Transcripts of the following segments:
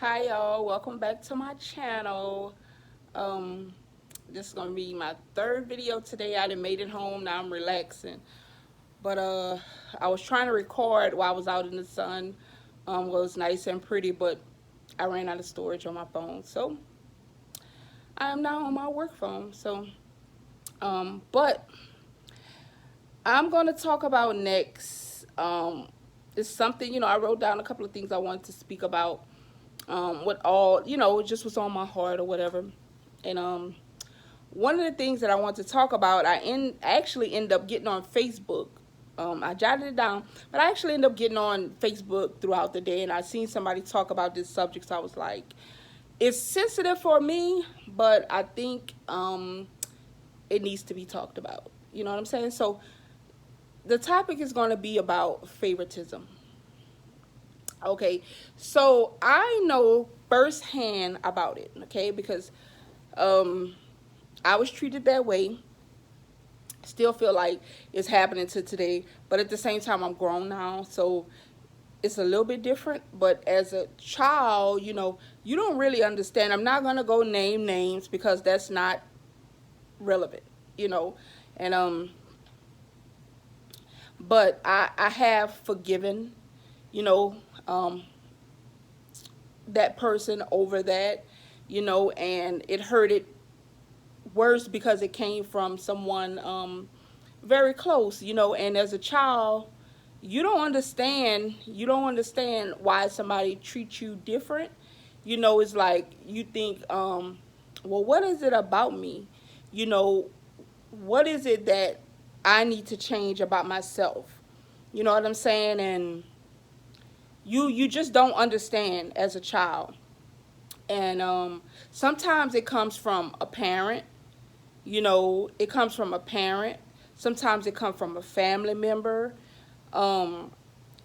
Hi y'all, welcome back to my channel. Um, this is gonna be my third video today. I done made it home. Now I'm relaxing, but I was trying to record while I was out in the sun. Well, it was nice and pretty, but I ran out of storage on my phone, so I am now on my work phone. But I'm gonna talk about next. It's something I wrote down a couple of things I wanted to speak about. What all just was on my heart or whatever, and one of the things that I want to talk about, actually end up getting on Facebook. I jotted it down, but I actually end up getting on Facebook throughout the day, and I seen somebody talk about this subject. So I was like, it's sensitive for me, but I think it needs to be talked about. You know what I'm saying? So the topic is going to be about favoritism. Okay, so I know firsthand about it. Okay, because um, I was treated that way. Still feel like it's happening to today, but at the same time I'm grown now, so it's a little bit different. But as a child, you don't really understand. I'm not going to go name names because that's not relevant, you know and but I have forgiven, you know um that person over that, and it hurted worse because it came from someone very close, and as a child, you don't understand why somebody treats you different. It's like you think, well, what is it about me? you know what is it that I need to change about myself? You know what I'm saying? And you just don't understand as a child. And sometimes it comes from a parent. It comes from a parent. Sometimes it comes from a family member. um,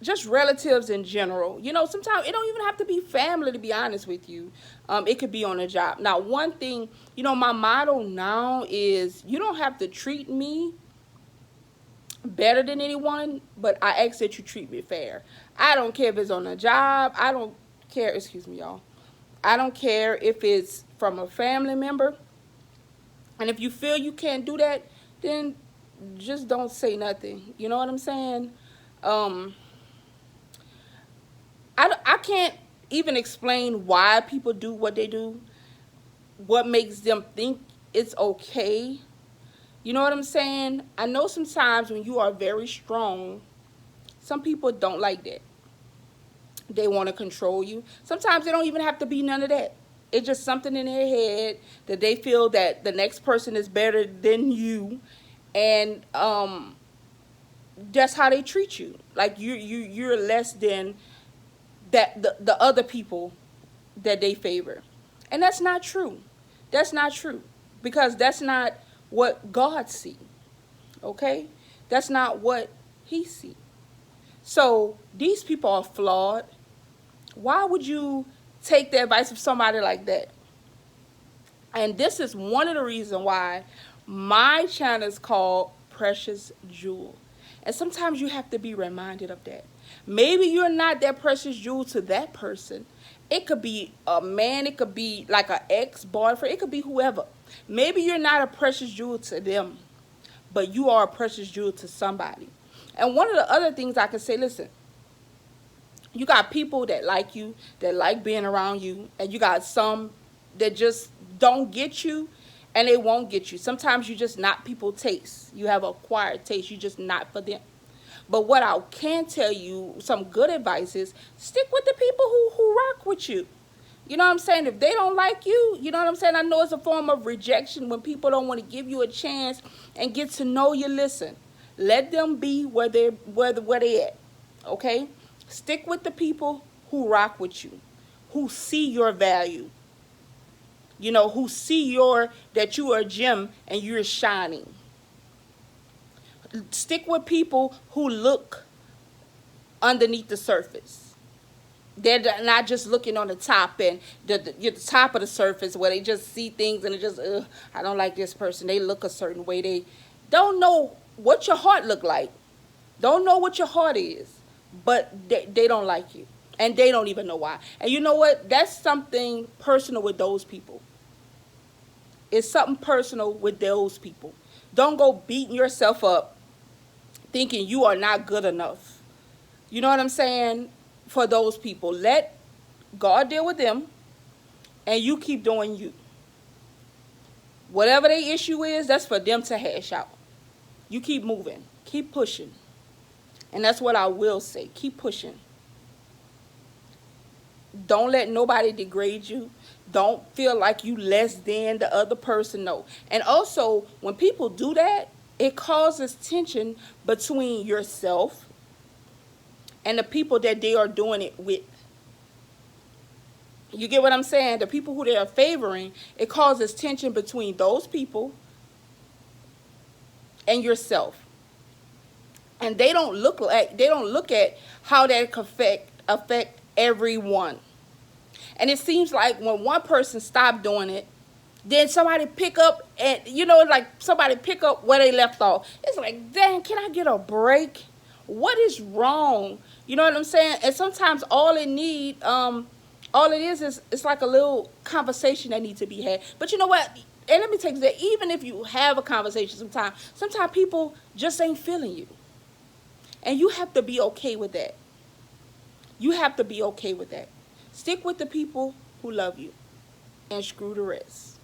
just relatives in general. Sometimes it don't even have to be family, to be honest with you. It could be on a job. Now, one thing, my motto now is you don't have to treat me better than anyone, but I ask that you treat me fair. I don't care if it's on a job. I don't care, excuse me, y'all. I don't care if it's from a family member. And if you feel you can't do that, then just don't say nothing. You know what I'm saying? Um, I can't even explain why people do what they do, what makes them think it's okay. You know what I'm saying? I know sometimes when you are very strong, some people don't like that. They want to control you. Sometimes they don't even have to be none of that. It's just something in their head that they feel that the next person is better than you, and that's how they treat you. Like you're less than that the other people that they favor. And that's not true. That's not true. Because that's not what God sees. Okay? That's not what he sees. So these people are flawed. Why would you take the advice of somebody like that? And this is one of the reasons why my channel is called Precious Jewel. And sometimes you have to be reminded of that. Maybe you're not that precious jewel to that person. It could be a man, it could be like an ex-boyfriend, it could be whoever. Maybe you're not a precious jewel to them, but you are a precious jewel to somebody. And one of the other things I can say, listen, you got people that like you, that like being around you, and you got some that just don't get you, and they won't get you. Sometimes you just not people taste. You have acquired taste. You just not for them. But what I can tell you, some good advice is stick with the people who rock with you. You know what I'm saying? If they don't like you, you know what I'm saying? I know it's a form of rejection when people don't want to give you a chance and get to know you. Listen, let them be where they at. Okay? Stick with the people who rock with you, who see your value, who see that you are a gem and you're shining. Stick with people who look underneath the surface. They're not just looking on the top and the top of the surface where they just see things and it just, I don't like this person. They look a certain way. They don't know what your heart look like. Don't know what your heart is, but they don't like you. And they don't even know why. And you know what? That's something personal with those people. It's something personal with those people. Don't go beating yourself up thinking you are not good enough. You know what I'm saying? For those people. Let God deal with them, and you keep doing you. Whatever their issue is, that's for them to hash out. You keep moving. Keep pushing. And that's what I will say. Keep pushing. Don't let nobody degrade you. Don't feel like you less than the other person. No. And also, when people do that, it causes tension between yourself and the people that they are doing it with. You get what I'm saying? The people who they are favoring, it causes tension between those people and yourself. And they don't look at how that can affect everyone. And it seems like when one person stopped doing it, then somebody pick up, and like somebody pick up where they left off. It's like, dang, can I get a break? What is wrong? You know what I'm saying? And sometimes all it is it's like a little conversation that needs to be had. But you know what? And let me take that. Even if you have a conversation, sometimes people just ain't feeling you, and you have to be okay with that. You have to be okay with that. Stick with the people who love you, and screw the rest.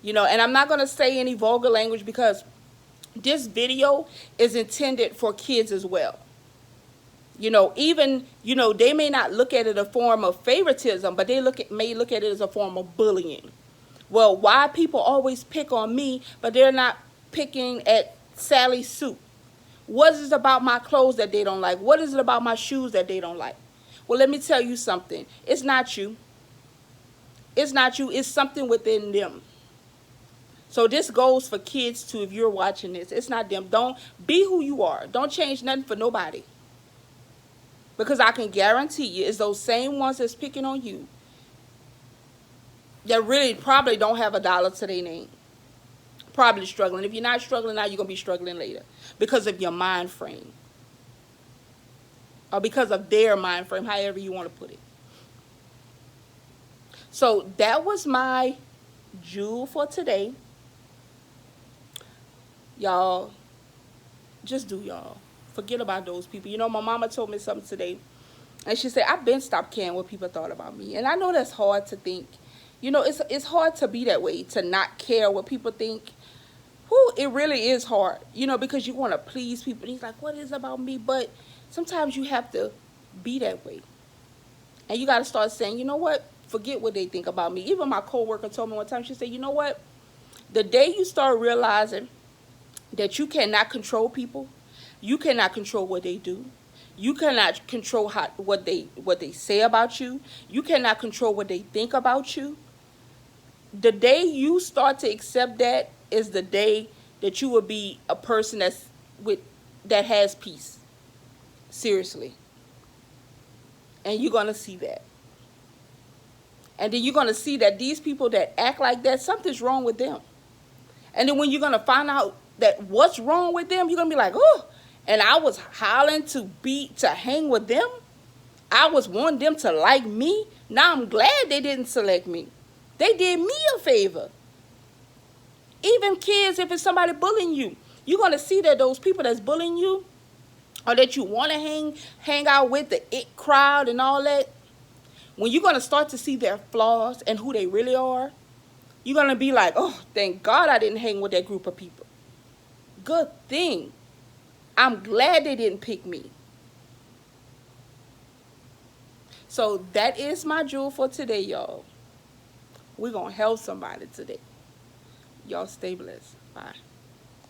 And I'm not going to say any vulgar language because this video is intended for kids as well. They may not look at it a form of favoritism, but they may look at it as a form of bullying. Well, why people always pick on me, but they're not picking at Sally's suit? What is it about my clothes that they don't like? What is it about my shoes that they don't like? Well, let me tell you something. It's not you. It's not you. It's something within them. So this goes for kids too. If you're watching this, it's not them. Don't be who you are. Don't change nothing for nobody. Because I can guarantee you, it's those same ones that's picking on you that really probably don't have a dollar to their name. Probably struggling. If you're not struggling now, you're going to be struggling later because of your mind frame. Or because of their mind frame, however you want to put it. So that was my jewel for today. Y'all, just do y'all. Forget about those people. My mama told me something today. And she said, I've been stopped caring what people thought about me. And I know that's hard to think. It's hard to be that way, to not care what people think. It really is hard, because you want to please people. And he's like, what is it about me? But sometimes you have to be that way. And you got to start saying, you know what? Forget what they think about me. Even my coworker told me one time, she said, you know what? The day you start realizing that you cannot control people, you cannot control what they do, you cannot control what they say about you, you cannot control what they think about you. The day you start to accept that is the day that you will be a person that has peace. Seriously. And you're going to see that. And then you're going to see that these people that act like that, something's wrong with them. And then when you're going to find out that what's wrong with them, you're going to be like, oh, and I was hollering to hang with them. I was wanting them to like me. Now I'm glad they didn't select me. They did me a favor. Even kids, if it's somebody bullying you, you're going to see that those people that's bullying you, or that you want to hang out with, the it crowd and all that, when you're going to start to see their flaws and who they really are, you're going to be like, oh, thank God I didn't hang with that group of people. Good thing. I'm glad they didn't pick me. So that is my jewel for today, y'all. We're going to help somebody today. Y'all stay blessed. Bye.